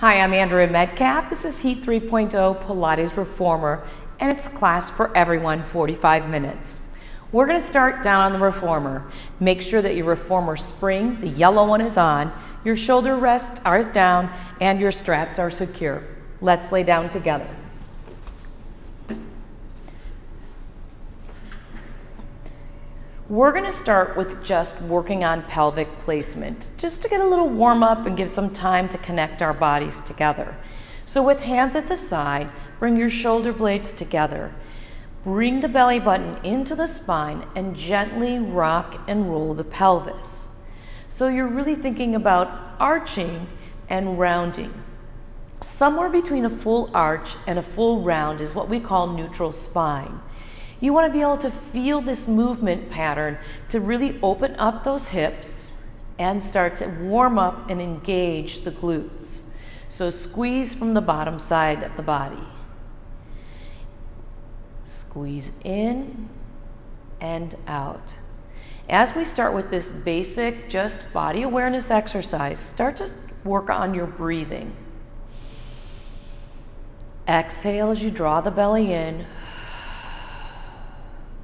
Hi, I'm Andrea Metcalf. This is Heat 3.0 Pilates Reformer, and it's class for everyone, 45 minutes. We're going to start down on the reformer. Make sure that your reformer spring, the yellow one, is on, your shoulder rests are down, and your straps are secure. Let's lay down together. We're going to start with just working on pelvic placement, just to get a little warm up and give some time to connect our bodies together. So with hands at the side, bring your shoulder blades together. Bring the belly button into the spine and gently rock and roll the pelvis. So you're really thinking about arching and rounding. Somewhere between a full arch and a full round is what we call neutral spine. You want to be able to feel this movement pattern to really open up those hips and start to warm up and engage the glutes. So squeeze from the bottom side of the body. Squeeze in and out. As we start with this basic just body awareness exercise, start to work on your breathing. Exhale as you draw the belly in.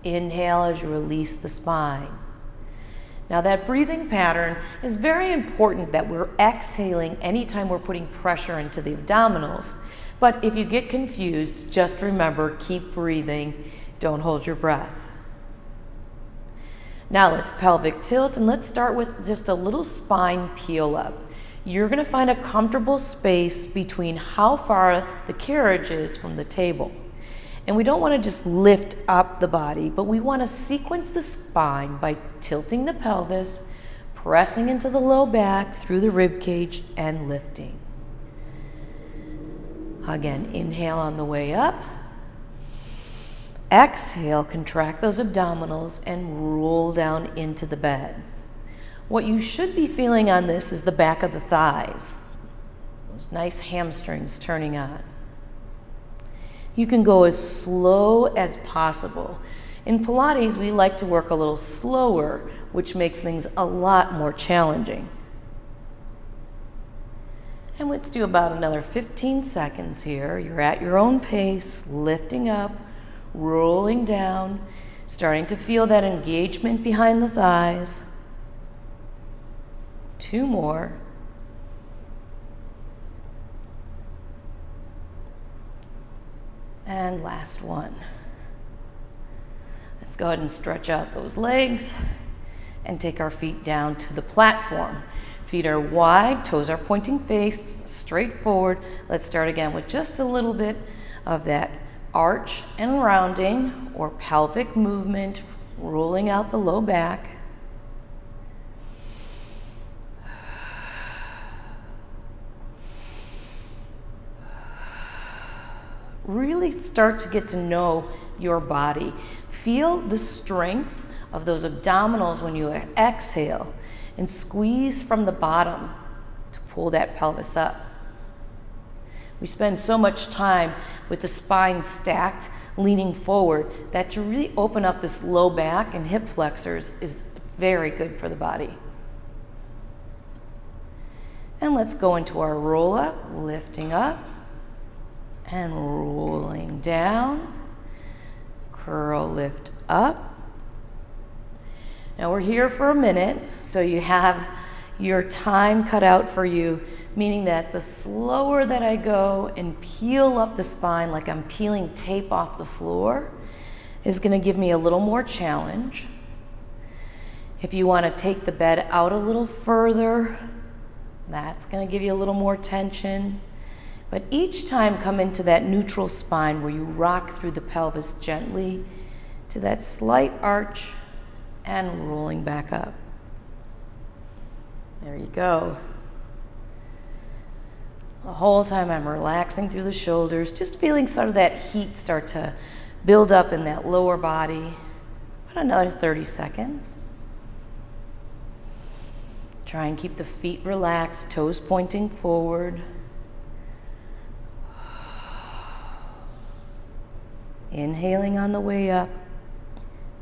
Inhale as you release the spine. Now that breathing pattern is very important that we're exhaling anytime we're putting pressure into the abdominals. But if you get confused, just remember, keep breathing. Don't hold your breath. Now let's pelvic tilt, and let's start with just a little spine peel up. You're going to find a comfortable space between how far the carriage is from the table. And we don't want to just lift up the body, but we want to sequence the spine by tilting the pelvis, pressing into the low back through the rib cage, and lifting. Again, inhale on the way up. Exhale, contract those abdominals and roll down into the bed. What you should be feeling on this is the back of the thighs. Those nice hamstrings turning on. You can go as slow as possible. In Pilates, we like to work a little slower, which makes things a lot more challenging. And let's do about another 15 seconds here. You're at your own pace, lifting up, rolling down, starting to feel that engagement behind the thighs. 2 more. And last one. Let's go ahead and stretch out those legs and take our feet down to the platform. Feet are wide, toes are pointing face straight forward. Let's start again with just a little bit of that arch and rounding or pelvic movement, rolling out the low back. Really start to get to know your body. Feel the strength of those abdominals when you exhale and squeeze from the bottom to pull that pelvis up. We spend so much time with the spine stacked, leaning forward, that to really open up this low back and hip flexors is very good for the body. And let's go into our roll up, lifting up. And rolling down, curl, lift up. Now we're here for a minute, so you have your time cut out for you, meaning that the slower that I go and peel up the spine like I'm peeling tape off the floor is going to give me a little more challenge. If you want to take the bed out a little further, that's going to give you a little more tension. But each time come into that neutral spine where you rock through the pelvis gently to that slight arch and rolling back up. There you go. The whole time I'm relaxing through the shoulders, just feeling sort of that heat start to build up in that lower body. About another 30 seconds. Try and keep the feet relaxed, toes pointing forward. Inhaling on the way up,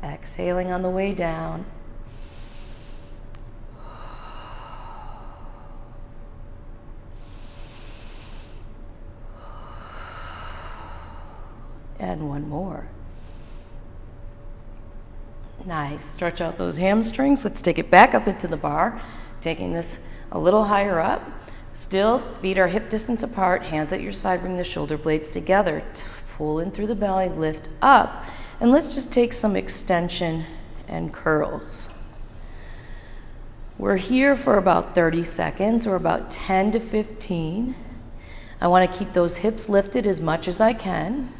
exhaling on the way down. And one more. Nice. Stretch out those hamstrings. Let's take it back up into the bar, taking this a little higher up. Still, feet are hip distance apart, hands at your side, bring the shoulder blades together. Pull in through the belly, lift up, and let's just take some extension and curls. We're here for about 30 seconds, or about 10 to 15. I want to keep those hips lifted as much as I can.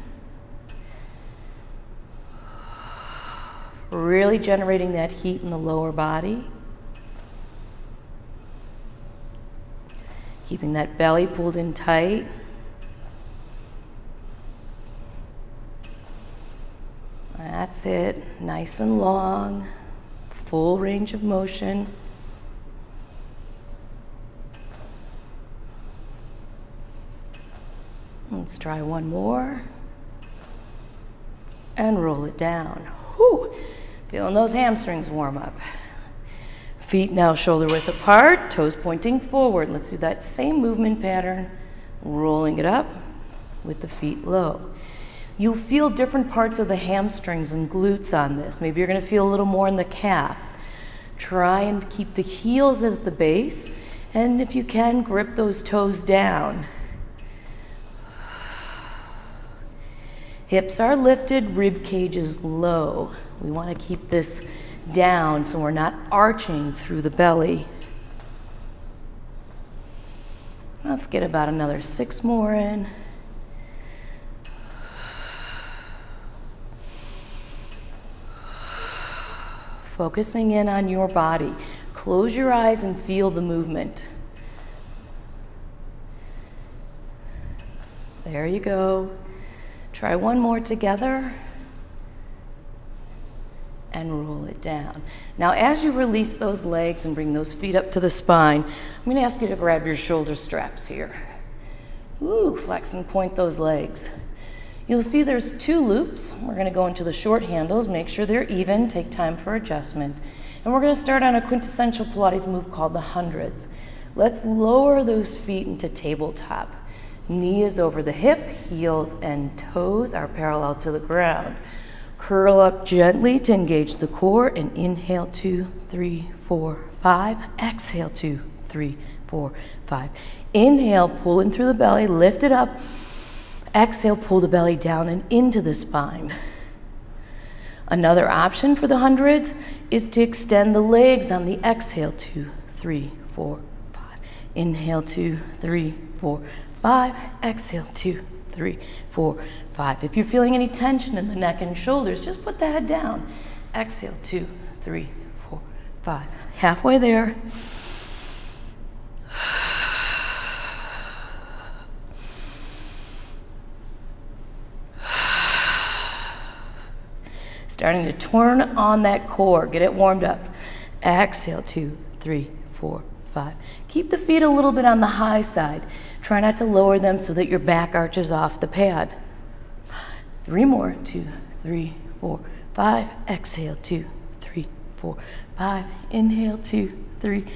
Really generating that heat in the lower body. Keeping that belly pulled in tight. That's it. Nice and long. Full range of motion. Let's try one more. And roll it down. Whew. Feeling those hamstrings warm up. Feet now shoulder width apart, toes pointing forward. Let's do that same movement pattern, rolling it up with the feet low. You'll feel different parts of the hamstrings and glutes on this. Maybe you're going to feel a little more in the calf. Try and keep the heels as the base, and if you can, grip those toes down. Hips are lifted, rib cage is low. We want to keep this down so we're not arching through the belly. Let's get about another 6 more in. Focusing in on your body. Close your eyes and feel the movement. There you go. Try one more together. And roll it down. Now, as you release those legs and bring those feet up to the spine, I'm going to ask you to grab your shoulder straps here. Ooh, flex and point those legs. You'll see there's 2 loops. We're going to go into the short handles, make sure they're even, take time for adjustment. And we're going to start on a quintessential Pilates move called the hundreds. Let's lower those feet into tabletop. Knee is over the hip, heels and toes are parallel to the ground. Curl up gently to engage the core and inhale 2, 3, 4, 5. Exhale 2, 3, 4, 5. Inhale, pull in through the belly, lift it up. Exhale, pull the belly down and into the spine. Another option for the hundreds is to extend the legs on the exhale 2, 3, 4, 5. Inhale 2, 3, 4, 5. Exhale 2, 3, 4, 5. If you're feeling any tension in the neck and shoulders, just put the head down. Exhale 2, 3, 4, 5. Halfway there. Starting to turn on that core. Get it warmed up. Exhale 2, 3, 4, 5. Keep the feet a little bit on the high side. Try not to lower them so that your back arches off the pad. 3 more. 2, 3, 4, 5. Exhale 2, 3, 4, 5. Inhale 2, 3, 4,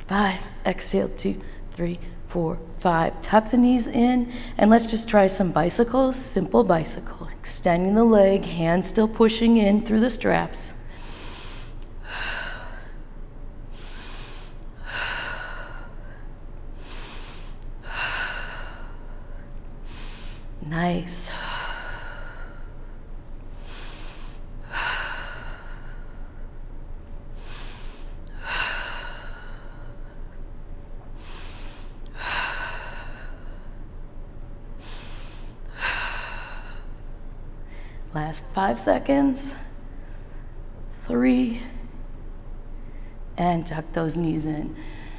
5. Exhale 2, 3, 4, 5. Tuck the knees in and let's just try some bicycles. Simple bicycle. Extending the leg, hands still pushing in through the straps. Nice. Last 5 seconds. 3. And tuck those knees in.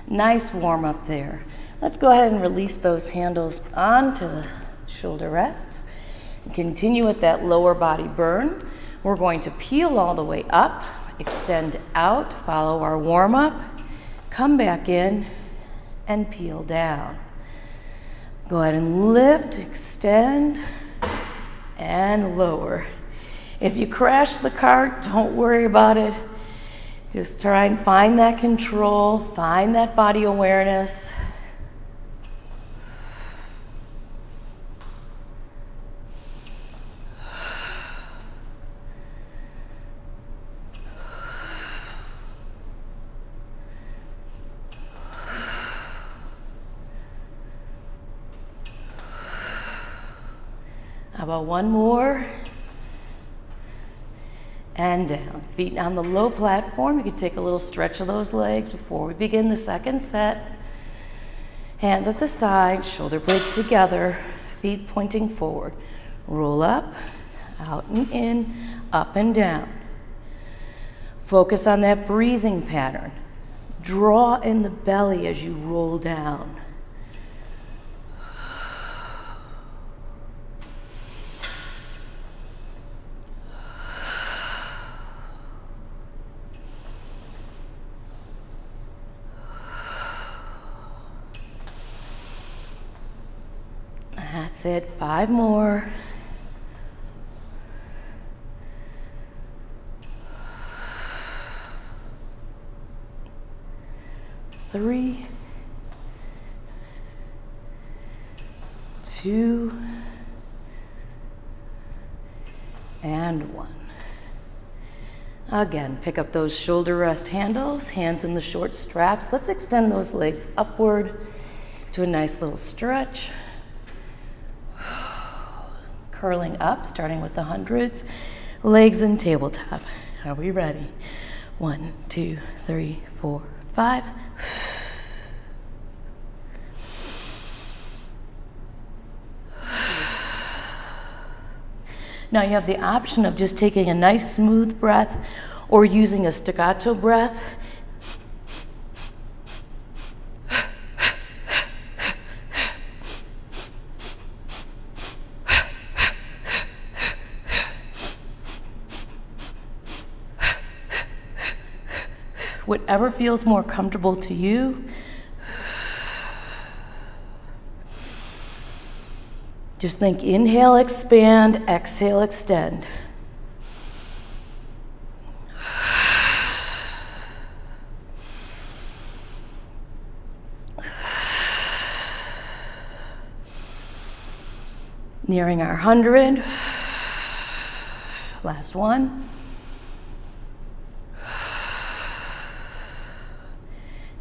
Nice warm up there. Let's go ahead and release those handles onto the shoulder rests. And continue with that lower body burn. We're going to peel all the way up, extend out, follow our warm up, come back in, and peel down. Go ahead and lift, extend, and lower. If you crash the cart, don't worry about it. Just try and find that control, find that body awareness. How about one more? And down. Feet on the low platform. You can take a little stretch of those legs before we begin the second set. Hands at the side, shoulder blades together, feet pointing forward. Roll up, out and in, up and down. Focus on that breathing pattern. Draw in the belly as you roll down. That's it, 5 more. Three, 2, and 1. Again, pick up those shoulder rest handles, hands in the short straps. Let's extend those legs upward to a nice little stretch. Curling up, starting with the hundreds, legs in tabletop. Are we ready? 1, 2, 3, 4, 5. Now you have the option of just taking a nice smooth breath or using a staccato breath. Whatever feels more comfortable to you. Just think inhale, expand, exhale, extend. Nearing our 100. Last one.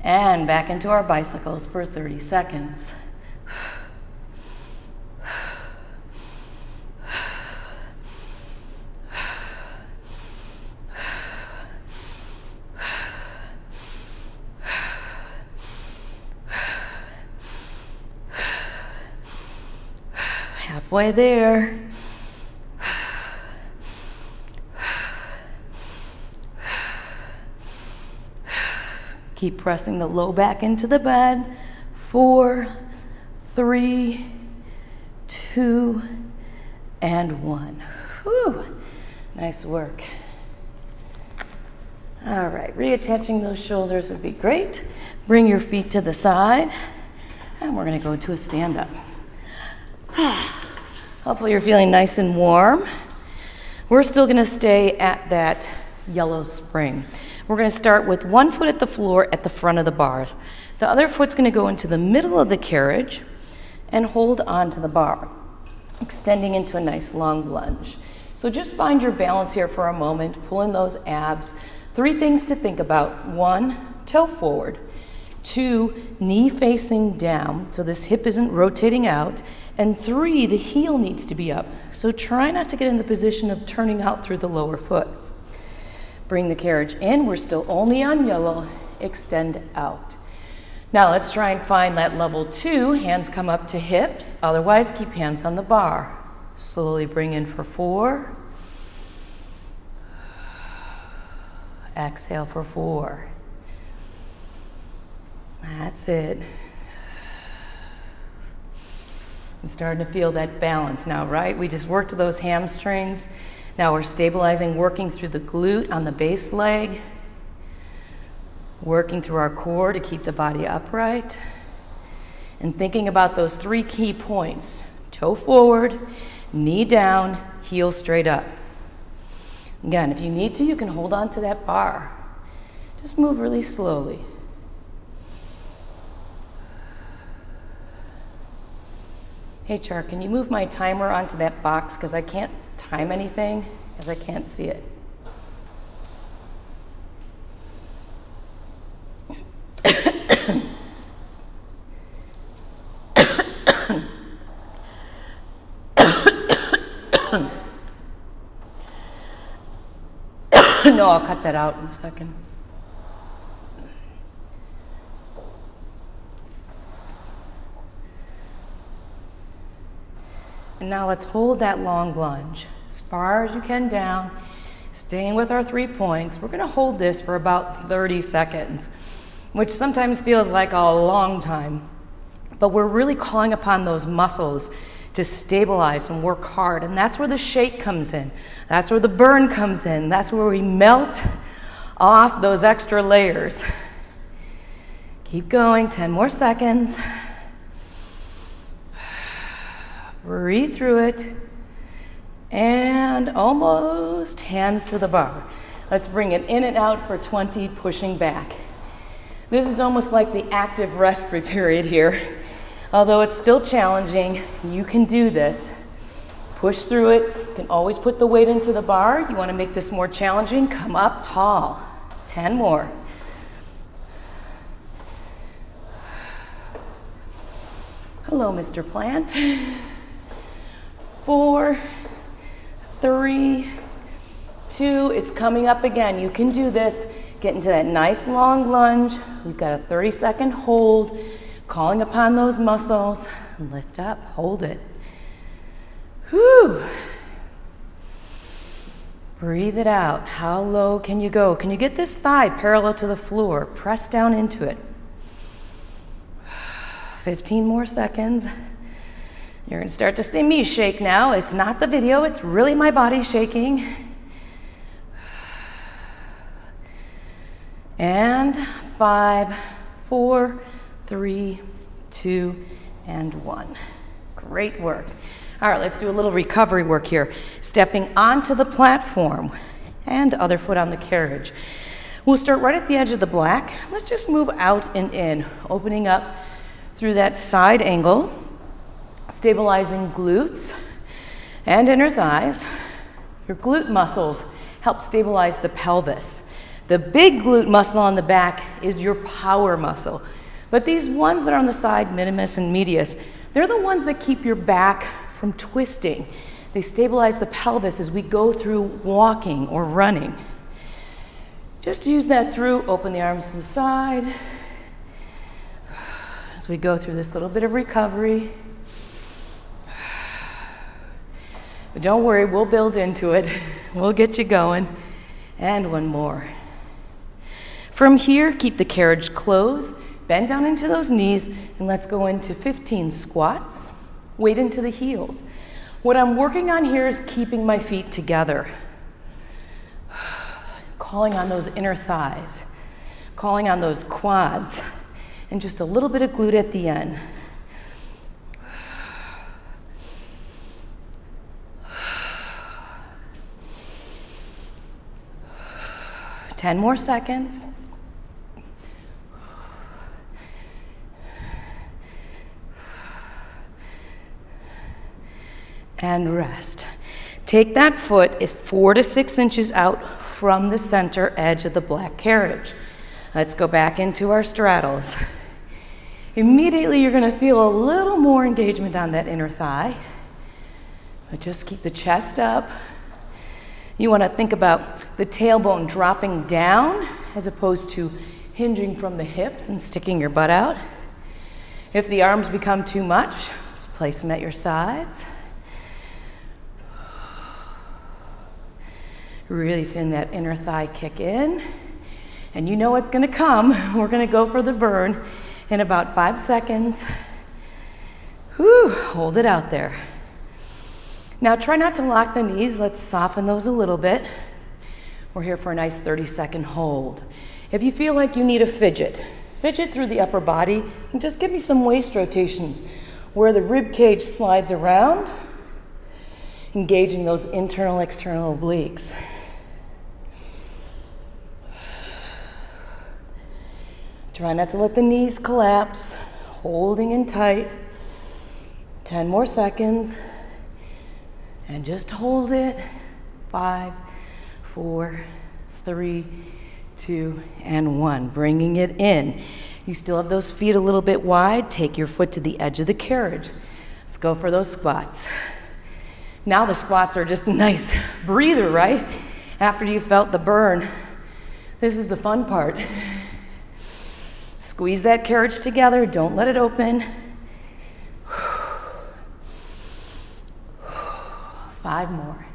And back into our bicycles for 30 seconds. Halfway there. Keep pressing the low back into the bed. 4, 3, 2, and 1. Whew. Nice work. All right, reattaching those shoulders would be great. Bring your feet to the side, and we're gonna go to a stand-up. Hopefully you're feeling nice and warm. We're still gonna stay at that yellow spring. We're gonna start with one foot at the floor at the front of the bar. The other foot's gonna go into the middle of the carriage and hold onto the bar, extending into a nice long lunge. So just find your balance here for a moment, pull in those abs. 3 things to think about. 1, toe forward. 2, knee facing down, so this hip isn't rotating out. And 3, the heel needs to be up. So try not to get in the position of turning out through the lower foot. Bring the carriage in, we're still only on yellow, extend out. Now let's try and find that level 2, hands come up to hips, otherwise keep hands on the bar. Slowly bring in for 4. Exhale for 4. That's it. I'm starting to feel that balance now, right? We just worked those hamstrings. Now we're stabilizing, working through the glute on the base leg, working through our core to keep the body upright, and thinking about those 3 key points. Toe forward, knee down, heel straight up. Again, if you need to, you can hold on to that bar. Just move really slowly. Hey Char, can you move my timer onto that box because I can't time anything because I can't see it. No, I'll cut that out in a second. And now let's hold that long lunge as far as you can down, staying with our 3 points. We're gonna hold this for about 30 seconds, which sometimes feels like a long time, but we're really calling upon those muscles to stabilize and work hard, and that's where the shake comes in. That's where the burn comes in. That's where we melt off those extra layers. Keep going, 10 more seconds. Breathe through it, and almost hands to the bar. Let's bring it in and out for 20, pushing back. This is almost like the active rest period here. Although it's still challenging, you can do this. Push through it. You can always put the weight into the bar. You want to make this more challenging, come up tall. 10 more. Hello, Mr. Plant. 4, 3, 2, it's coming up again. You can do this. Get into that nice long lunge. We've got a 30-second hold, calling upon those muscles. Lift up, hold it. Whew. Breathe it out. How low can you go? Can you get this thigh parallel to the floor? Press down into it. 15 more seconds. You're gonna start to see me shake now. It's not the video, it's really my body shaking. And 5, 4, 3, 2, and 1. Great work. All right, let's do a little recovery work here. Stepping onto the platform and other foot on the carriage. We'll start right at the edge of the black. Let's just move out and in, opening up through that side angle, stabilizing glutes and inner thighs. Your glute muscles help stabilize the pelvis. The big glute muscle on the back is your power muscle. But these ones that are on the side, minimus and medius, they're the ones that keep your back from twisting. They stabilize the pelvis as we go through walking or running. Just use that through, open the arms to the side. As we go through this little bit of recovery. But don't worry, we'll build into it. We'll get you going. And one more. From here, keep the carriage closed, bend down into those knees, and let's go into 15 squats. Weight into the heels. What I'm working on here is keeping my feet together. Calling on those inner thighs, calling on those quads, and just a little bit of glute at the end. 10 more seconds. And rest. Take that foot 4 to 6 inches out from the center edge of the black carriage. Let's go back into our straddles. Immediately you're going to feel a little more engagement on that inner thigh. But just keep the chest up. You want to think about the tailbone dropping down as opposed to hinging from the hips and sticking your butt out. If the arms become too much, just place them at your sides. Really feeling that inner thigh kick in. And you know what's going to come. We're going to go for the burn in about 5 seconds. Whew, hold it out there. Now try not to lock the knees. Let's soften those a little bit. We're here for a nice 30-second hold. If you feel like you need a fidget through the upper body and just give me some waist rotations where the rib cage slides around, engaging those internal, external obliques. Try not to let the knees collapse, holding in tight. 10 more seconds. And just hold it. 5, 4, 3, 2, and 1. Bringing it in. You still have those feet a little bit wide. Take your foot to the edge of the carriage. Let's go for those squats. Now the squats are just a nice breather, right? After you felt the burn, this is the fun part. Squeeze that carriage together, don't let it open. 5 more.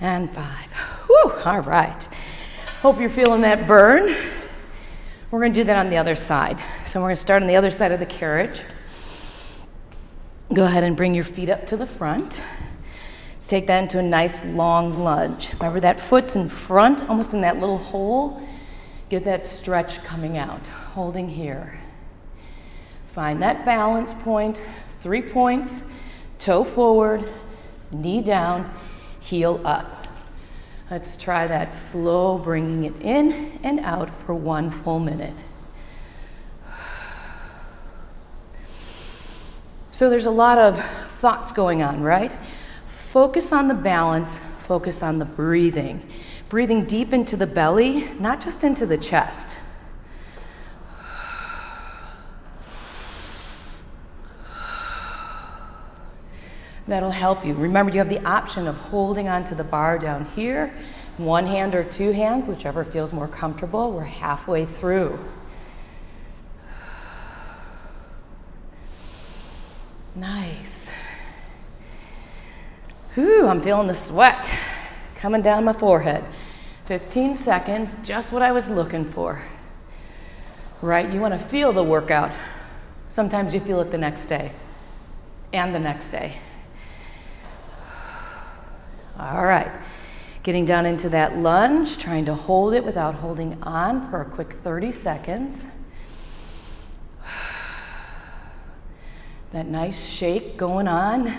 And 5. Whew, all right. Hope you're feeling that burn. We're going to do that on the other side. So we're going to start on the other side of the carriage. Go ahead and bring your feet up to the front. Let's take that into a nice long lunge. Remember that foot's in front, almost in that little hole. Get that stretch coming out, holding here. Find that balance point, 3 points, toe forward, knee down, heel up. Let's try that slow, bringing it in and out for 1 full minute. So there's a lot of thoughts going on, right? Focus on the balance, focus on the breathing. Breathing deep into the belly, not just into the chest. That'll help you. Remember, you have the option of holding onto the bar down here, 1 hand or 2 hands, whichever feels more comfortable. We're halfway through. Nice. Whew, I'm feeling the sweat coming down my forehead. 15 seconds, just what I was looking for. Right, you want to feel the workout. Sometimes you feel it the next day and the next day. All right, getting down into that lunge, trying to hold it without holding on for a quick 30 seconds. That nice shake going on.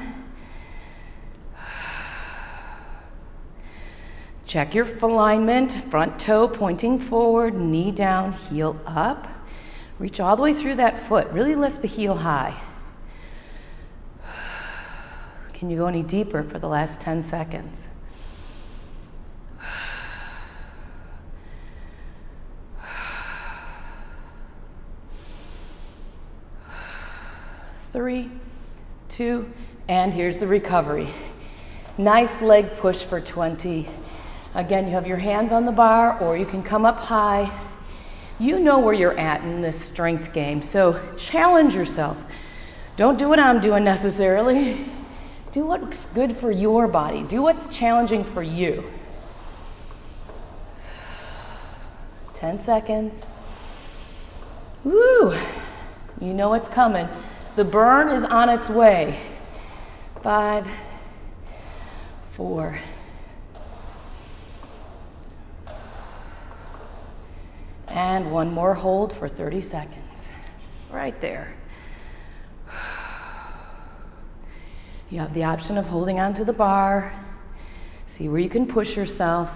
Check your alignment, front toe pointing forward, knee down, heel up. Reach all the way through that foot. Really lift the heel high. Can you go any deeper for the last 10 seconds? Three, 2, and here's the recovery. Nice leg push for 20. Again, you have your hands on the bar, or you can come up high. You know where you're at in this strength game, so challenge yourself. Don't do what I'm doing necessarily. Do what's good for your body. Do what's challenging for you. 10 seconds. Woo! You know what's coming. The burn is on its way. 5, 4, and 1 more hold for 30 seconds. Right there. You have the option of holding onto the bar. See where you can push yourself.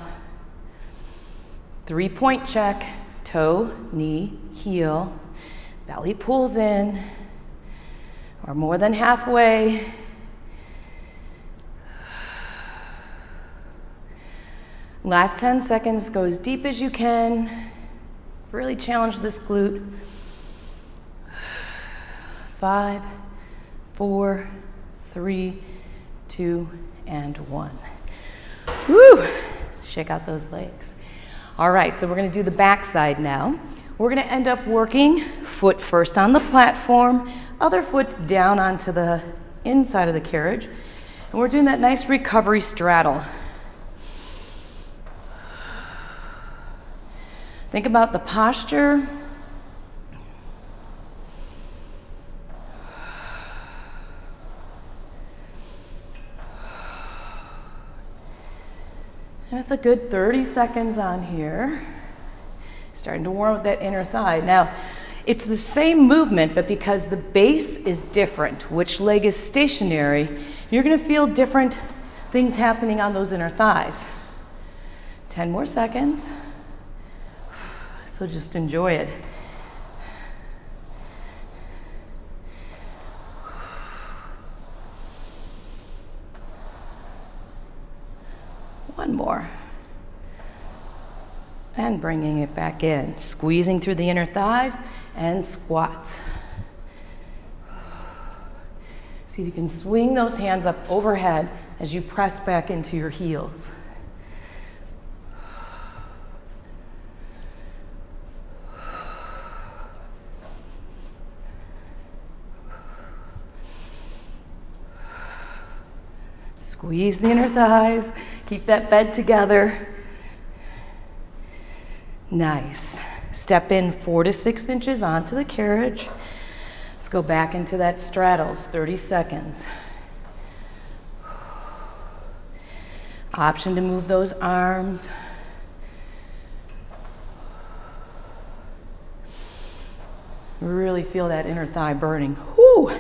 3-point check, toe, knee, heel. Belly pulls in. We're more than halfway. Last 10 seconds, go as deep as you can. Really challenge this glute. 5, 4, 3, 2, and 1. Woo! Shake out those legs. All right, so we're gonna do the back side now. We're gonna end up working foot first on the platform, other foot's down onto the inside of the carriage, and we're doing that nice recovery straddle. Think about the posture. And it's a good 30 seconds on here. Starting to warm up that inner thigh. Now, it's the same movement, but because the base is different, which leg is stationary, you're gonna feel different things happening on those inner thighs. 10 more seconds. So just enjoy it. One more. And bringing it back in, squeezing through the inner thighs and squats. See if you can swing those hands up overhead as you press back into your heels. Squeeze the inner thighs, keep that bed together. Nice. Step in 4 to 6 inches onto the carriage. Let's go back into that straddles, 30 seconds. Option to move those arms. Really feel that inner thigh burning. Whew.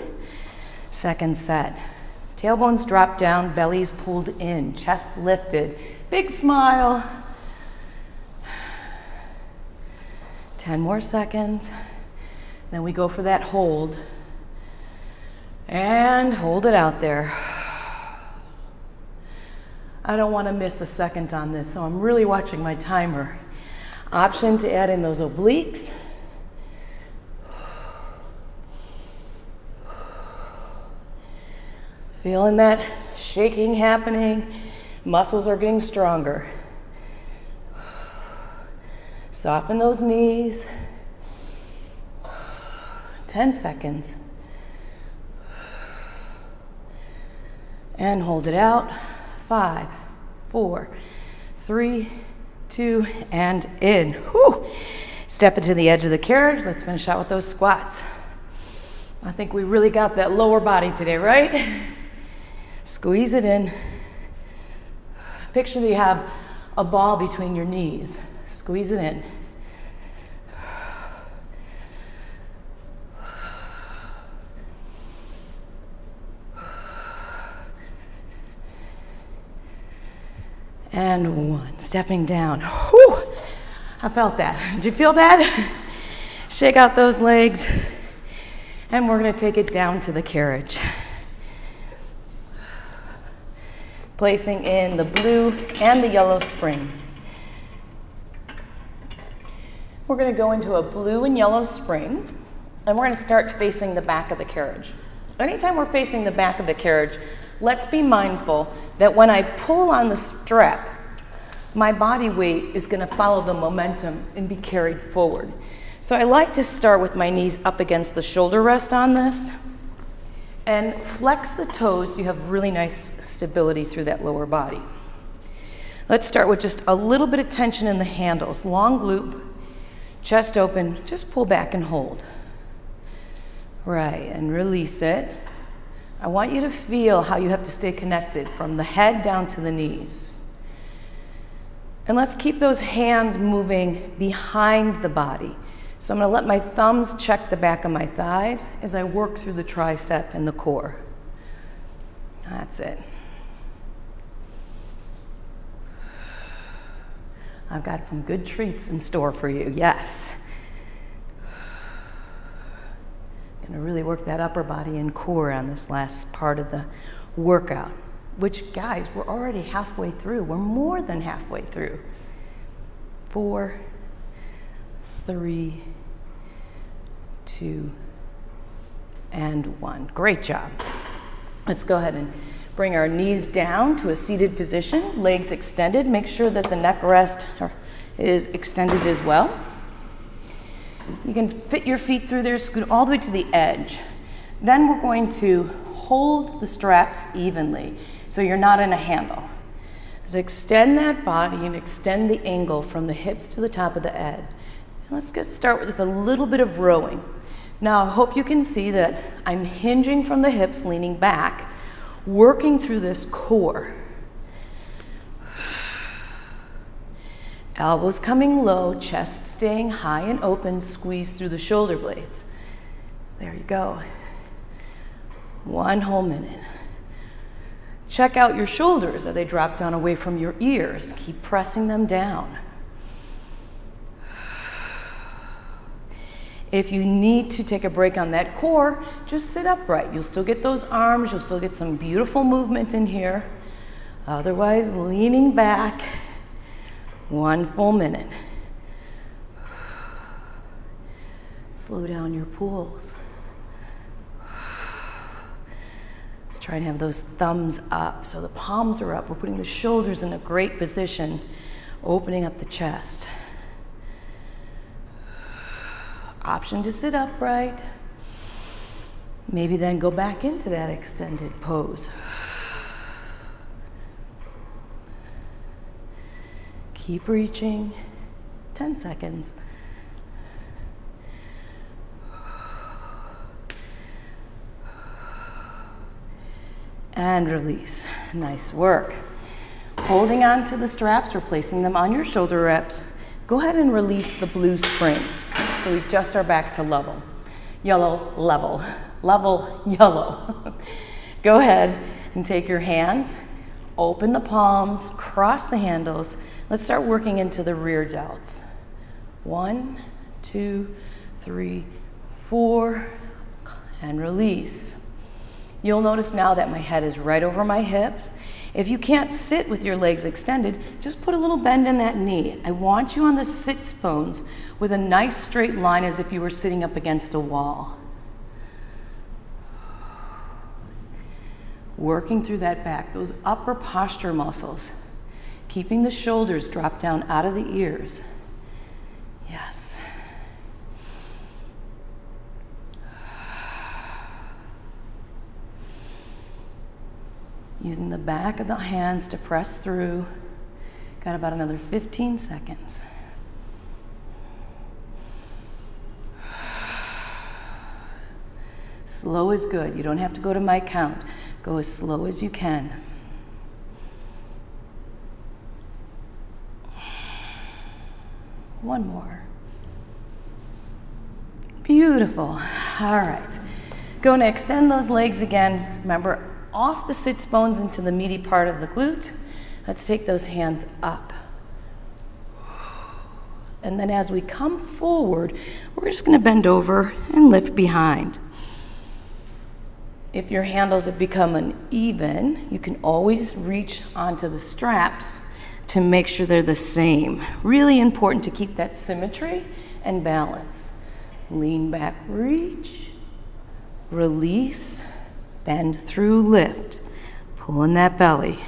Second set. Tailbones drop down, bellies pulled in, chest lifted. Big smile. 10 more seconds. Then we go for that hold. And hold it out there. I don't want to miss a second on this, so I'm really watching my timer. Option to add in those obliques. Feeling that shaking happening. Muscles are getting stronger. Soften those knees. 10 seconds. And hold it out. 5, 4, 3, 2, and in. Whew. Step into the edge of the carriage. Let's finish out with those squats. I think we really got that lower body today, right? Squeeze it in. Picture that you have a ball between your knees. Squeeze it in. And 1. Stepping down. Whew. I felt that. Did you feel that? Shake out those legs. And we're going to take it down to the carriage. Placing in the blue and the yellow spring. We're going to go into a blue and yellow spring, and we're going to start facing the back of the carriage. Anytime we're facing the back of the carriage, let's be mindful that when I pull on the strap, my body weight is going to follow the momentum and be carried forward. So I like to start with my knees up against the shoulder rest on this and flex the toes so you have really nice stability through that lower body. Let's start with just a little bit of tension in the handles. Long loop, chest open, just pull back and hold. Right, and release it. I want you to feel how you have to stay connected from the head down to the knees. And let's keep those hands moving behind the body. So I'm going to let my thumbs check the back of my thighs as I work through the tricep and the core. That's it. I've got some good treats in store for you, yes. Gonna really work that upper body and core on this last part of the workout, which, guys, we're already halfway through. We're more than halfway through. 4, 3, 2, and 1. Great job. Let's go ahead and bring our knees down to a seated position, legs extended. Make sure that the neck rest is extended as well. You can fit your feet through there, scoot all the way to the edge. Then we're going to hold the straps evenly so you're not in a handle. So extend that body and extend the angle from the hips to the top of the head. And let's start with a little bit of rowing. Now I hope you can see that I'm hinging from the hips, leaning back, working through this core. Elbows coming low, chest staying high and open, squeeze through the shoulder blades. There you go. 1 whole minute. Check out your shoulders. Are they dropped down away from your ears? Keep pressing them down. If you need to take a break on that core, just sit upright. You'll still get those arms. You'll still get some beautiful movement in here. Otherwise, leaning back. 1 full minute. Slow down your pulls. Try and have those thumbs up. So the palms are up. We're putting the shoulders in a great position, opening up the chest. Option to sit upright. Maybe then go back into that extended pose. Keep reaching. 10 seconds. And release. Nice work. Holding on to the straps or placing them on your shoulder wraps, go ahead and release the blue spring. So we just are back to level. Yellow, level. Level, yellow. Go ahead and take your hands, open the palms, cross the handles. Let's start working into the rear delts. 1, 2, 3, 4, and release. You'll notice now that my head is right over my hips. If you can't sit with your legs extended, just put a little bend in that knee. I want you on the sits bones with a nice straight line as if you were sitting up against a wall. Working through that back, those upper posture muscles, keeping the shoulders drop down out of the ears. Yes. Using the back of the hands to press through. Got about another 15 seconds. Slow is good. You don't have to go to my count. Go as slow as you can. One more. Beautiful. All right. Going to extend those legs again. Remember, off the sits bones into the meaty part of the glute. Let's take those hands up. And then as we come forward, we're just going to bend over and lift behind. If your handles have become uneven, you can always reach onto the straps to make sure they're the same. Really important to keep that symmetry and balance. Lean back, reach, release, bend through, lift. Pull in that belly.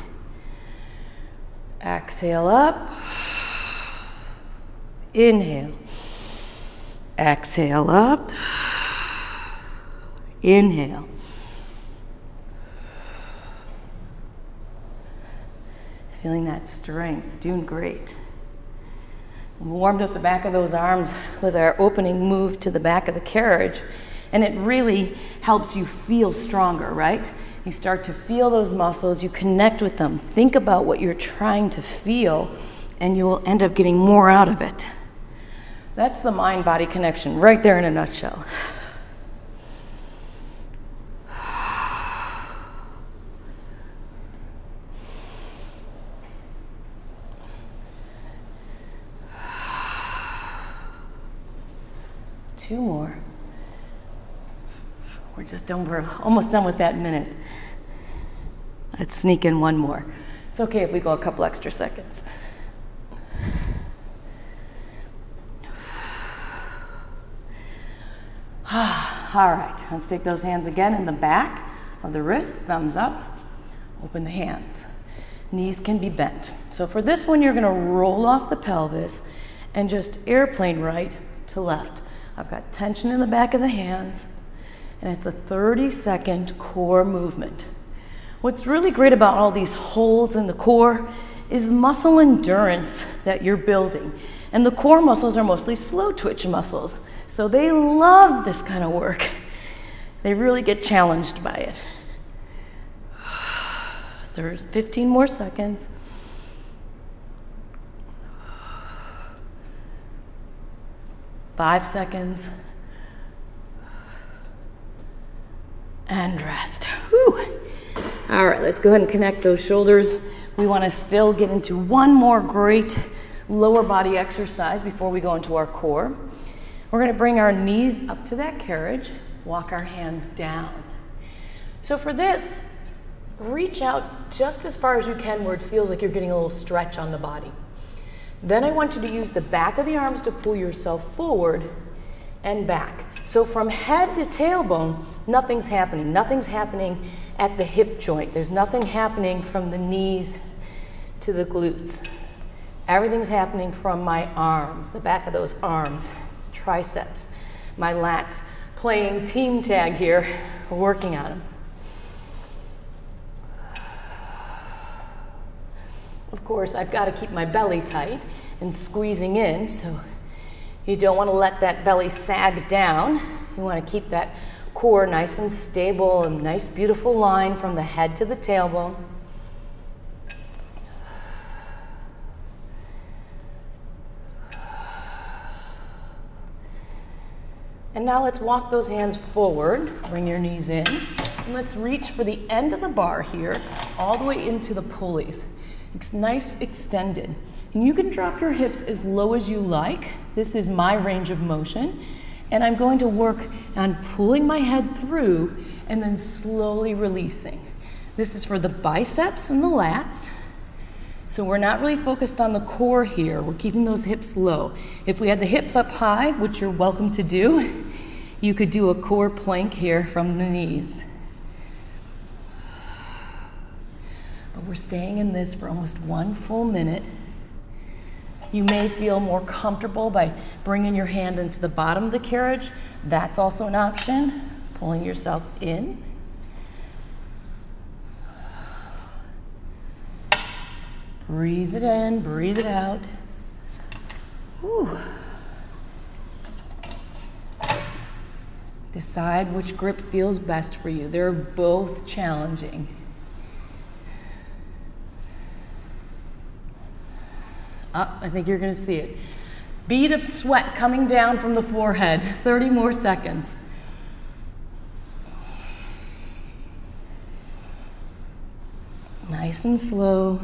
Exhale up. Inhale. Exhale up. Inhale. Feeling that strength, doing great. We warmed up the back of those arms with our opening move to the back of the carriage, and it really helps you feel stronger, right? You start to feel those muscles, you connect with them, think about what you're trying to feel, and you will end up getting more out of it. That's the mind-body connection right there in a nutshell. Two more. We're just done. We're almost done with that minute. Let's sneak in one more. It's okay if we go a couple extra seconds. All right, let's take those hands again in the back of the wrists, thumbs up, open the hands. Knees can be bent. So for this one, you're gonna roll off the pelvis and just airplane right to left. I've got tension in the back of the hands, and it's a 30-second core movement. What's really great about all these holds in the core is the muscle endurance that you're building. And the core muscles are mostly slow twitch muscles, so they love this kind of work. They really get challenged by it. 15 more seconds. Five seconds. And rest. Whew. All right, let's go ahead and connect those shoulders. We want to still get into one more great lower body exercise before we go into our core. We're going to bring our knees up to that carriage, walk our hands down. So for this, reach out just as far as you can where it feels like you're getting a little stretch on the body. Then I want you to use the back of the arms to pull yourself forward and back. So from head to tailbone, nothing's happening. Nothing's happening at the hip joint. There's nothing happening from the knees to the glutes. Everything's happening from my arms, the back of those arms, triceps, my lats, playing team tag here, working on them. Of course, I've got to keep my belly tight and squeezing in, so you don't want to let that belly sag down. You want to keep that core nice and stable, a nice beautiful line from the head to the tailbone. And now let's walk those hands forward, bring your knees in, and let's reach for the end of the bar here, all the way into the pulleys. It's nice extended. And you can drop your hips as low as you like. This is my range of motion. And I'm going to work on pulling my head through and then slowly releasing. This is for the biceps and the lats. So we're not really focused on the core here. We're keeping those hips low. If we had the hips up high, which you're welcome to do, you could do a core plank here from the knees. But we're staying in this for almost 1 full minute. You may feel more comfortable by bringing your hand into the bottom of the carriage. That's also an option, pulling yourself in. Breathe it in, breathe it out. Whew. Decide which grip feels best for you. They're both challenging. I think you're going to see it. Bead of sweat coming down from the forehead. 30 more seconds. Nice and slow.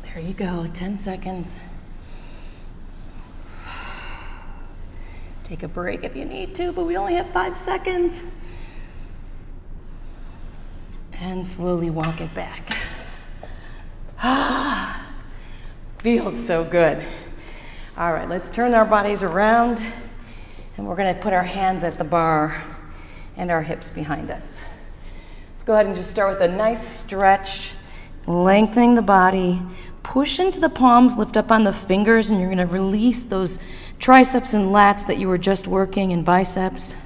There you go, 10 seconds. Take a break if you need to, but we only have 5 seconds. And slowly walk it back. Feels so good. All right, let's turn our bodies around, and we're gonna put our hands at the bar and our hips behind us. Let's go ahead and just start with a nice stretch, lengthening the body. Push into the palms, lift up on the fingers, and you're gonna release those triceps and lats that you were just working, and biceps.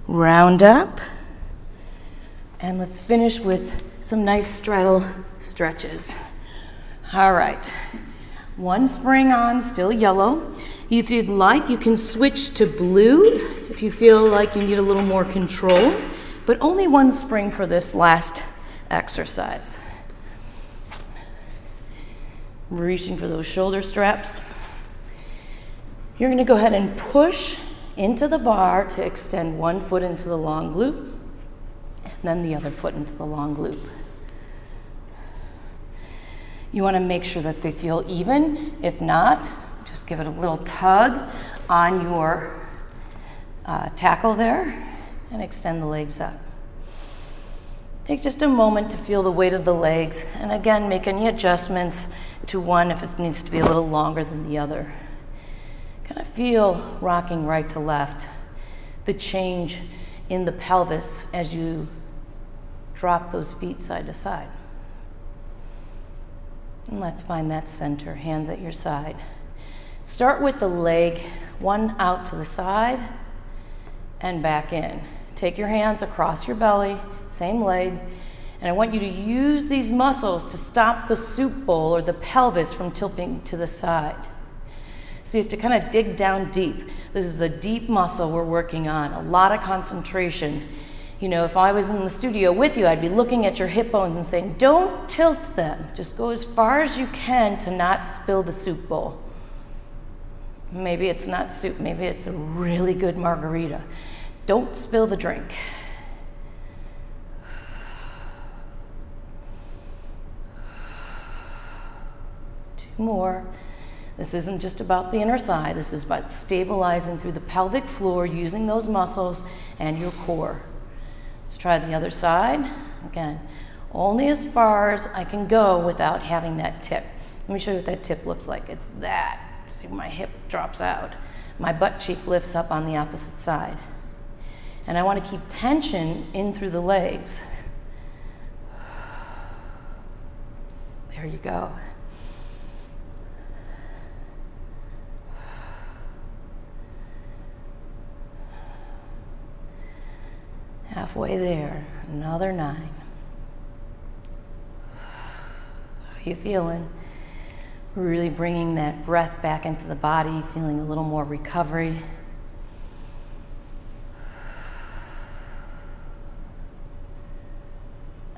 Round up. And let's finish with some nice straddle stretches. All right, 1 spring on, still yellow. If you'd like, you can switch to blue if you feel like you need a little more control. But only 1 spring for this last exercise. Reaching for those shoulder straps. You're gonna go ahead and push into the bar to extend 1 foot into the long loop, and then the other foot into the long loop. You wanna make sure that they feel even. If not, just give it a little tug on your tackle there, and extend the legs up. Take just a moment to feel the weight of the legs, and again, make any adjustments to one if it needs to be a little longer than the other. Kind of feel rocking right to left, the change in the pelvis as you drop those feet side to side. And let's find that center, hands at your side. Start with the leg, one out to the side and back in. Take your hands across your belly, same leg, and I want you to use these muscles to stop the soup bowl or the pelvis from tilting to the side. So you have to kind of dig down deep. This is a deep muscle we're working on, a lot of concentration. You know, if I was in the studio with you, I'd be looking at your hip bones and saying, don't tilt them. Just go as far as you can to not spill the soup bowl. Maybe it's not soup, maybe it's a really good margarita. Don't spill the drink. Two more. This isn't just about the inner thigh. This is about stabilizing through the pelvic floor, using those muscles and your core. Let's try the other side. Again, only as far as I can go without having that tip. Let me show you what that tip looks like. It's that. See, my hip drops out. My butt cheek lifts up on the opposite side. And I want to keep tension in through the legs. There you go. Halfway there, another 9. How are you feeling? Really bringing that breath back into the body, feeling a little more recovery.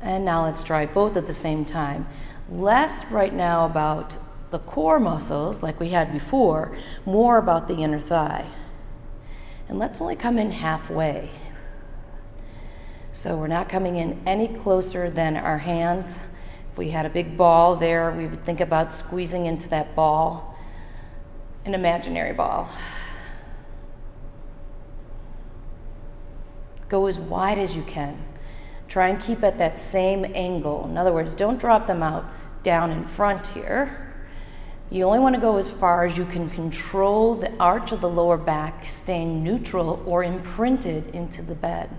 And now let's try both at the same time. Less right now about the core muscles like we had before, more about the inner thigh. And let's only come in halfway. So we're not coming in any closer than our hands. If we had a big ball there, we would think about squeezing into that ball, an imaginary ball. Go as wide as you can. Try and keep at that same angle. In other words, don't drop them out down in front here. You only want to go as far as you can control the arch of the lower back, staying neutral or imprinted into the bed.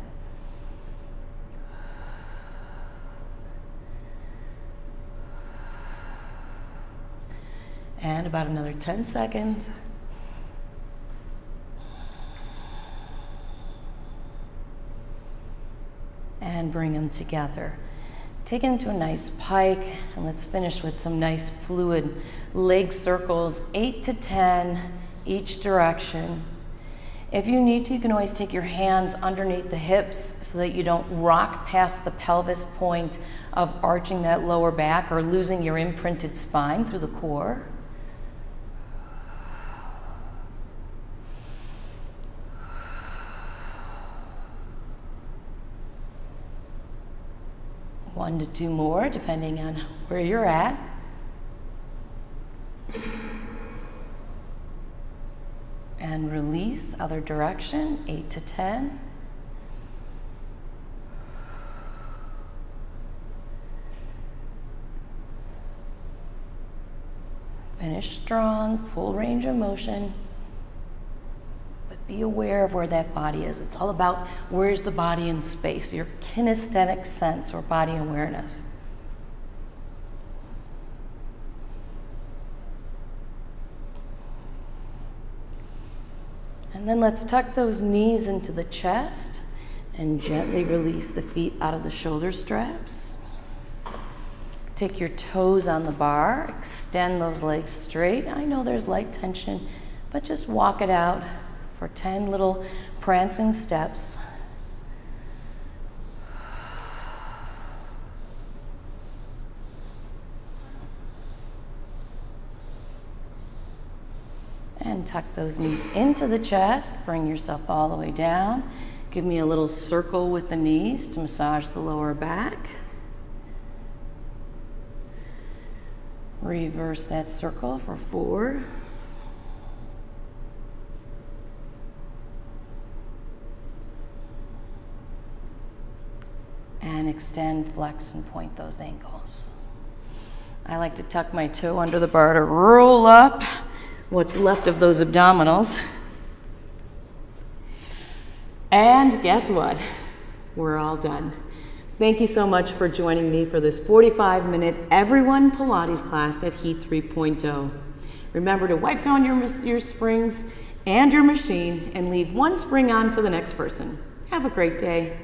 And about another 10 seconds. And bring them together. Take it into a nice pike, and let's finish with some nice fluid leg circles, 8 to 10 each direction. If you need to, you can always take your hands underneath the hips so that you don't rock past the pelvis point of arching that lower back or losing your imprinted spine through the core. One to two more, depending on where you're at. And release, other direction, 8 to 10. Finish strong, full range of motion. But be aware of where that body is. It's all about where's the body in space, your kinesthetic sense or body awareness. And then let's tuck those knees into the chest and gently release the feet out of the shoulder straps. Take your toes on the bar, extend those legs straight. I know there's light tension, but just walk it out for 10 little prancing steps. And tuck those knees into the chest. Bring yourself all the way down. Give me a little circle with the knees to massage the lower back. Reverse that circle for 4. And extend, flex, and point those ankles. I like to tuck my toe under the bar to roll up what's left of those abdominals. And guess what? We're all done. Thank you so much for joining me for this 45-minute Everyone Pilates class at Heat 3.0. Remember to wipe down your springs and your machine and leave one spring on for the next person. Have a great day.